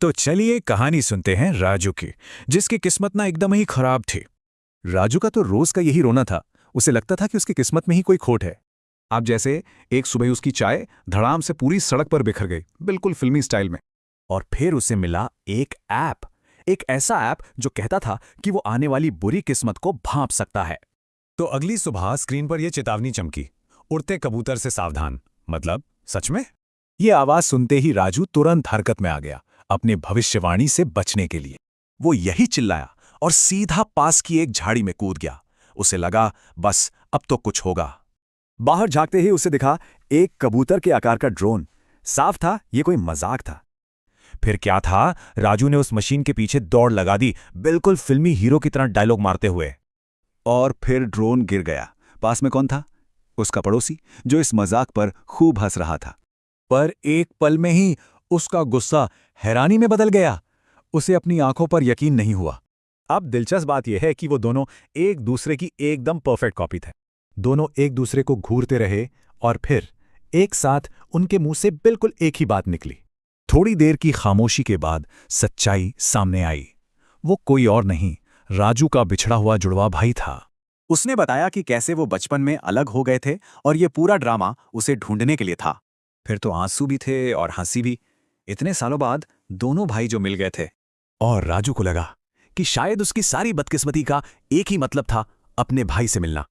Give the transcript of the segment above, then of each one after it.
तो चलिए कहानी सुनते हैं राजू की, जिसकी किस्मत ना एकदम ही खराब थी। राजू का तो रोज का यही रोना था। उसे लगता था कि उसकी किस्मत में ही कोई खोट है। अब जैसे एक सुबह उसकी चाय धड़ाम से पूरी सड़क पर बिखर गई, बिल्कुल फिल्मी स्टाइल में। और फिर उसे मिला एक ऐसा ऐप जो कहता था कि वो आने वाली बुरी किस्मत को भांप सकता है। तो अगली सुबह स्क्रीन पर यह चेतावनी चमकी, उड़ते कबूतर से सावधान। मतलब सच में? ये आवाज सुनते ही राजू तुरंत हरकत में आ गया, अपने भविष्यवाणी से बचने के लिए। वो यही चिल्लाया और सीधा पास की एक झाड़ी में कूद गया। उसे लगा बस अब तो कुछ होगा। बाहर झांकते ही उसे दिखा एक कबूतर के आकार का ड्रोन। साफ था ये कोई मजाक था। फिर क्या था, राजू ने उस मशीन के पीछे दौड़ लगा दी, बिल्कुल फिल्मी हीरो की तरह डायलॉग मारते हुए। और फिर ड्रोन गिर गया। पास में कौन था? उसका पड़ोसी, जो इस मजाक पर खूब हंस रहा था। पर एक पल में ही उसका गुस्सा हैरानी में बदल गया। उसे अपनी आंखों पर यकीन नहीं हुआ। अब दिलचस्प बात यह है कि वो दोनों एक दूसरे की एकदम परफेक्ट कॉपी थे। दोनों एक दूसरे को घूरते रहे और फिर एक साथ उनके मुंह से बिल्कुल एक ही बात निकली। थोड़ी देर की खामोशी के बाद सच्चाई सामने आई। वो कोई और नहीं, राजू का बिछड़ा हुआ जुड़वा भाई था। उसने बताया कि कैसे वो बचपन में अलग हो गए थे और ये पूरा ड्रामा उसे ढूंढने के लिए था। फिर तो आंसू भी थे और हंसी भी। इतने सालों बाद दोनों भाई जो मिल गए थे। और राजू को लगा कि शायद उसकी सारी बदकिस्मती का एक ही मतलब था, अपने भाई से मिलना।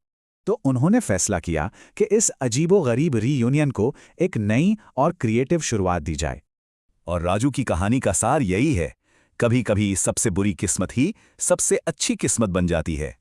तो उन्होंने फैसला किया कि इस अजीबो-गरीब रीयूनियन को एक नई और क्रिएटिव शुरुआत दी जाए। और राजू की कहानी का सार यही है, कभी कभी सबसे बुरी किस्मत ही सबसे अच्छी किस्मत बन जाती है।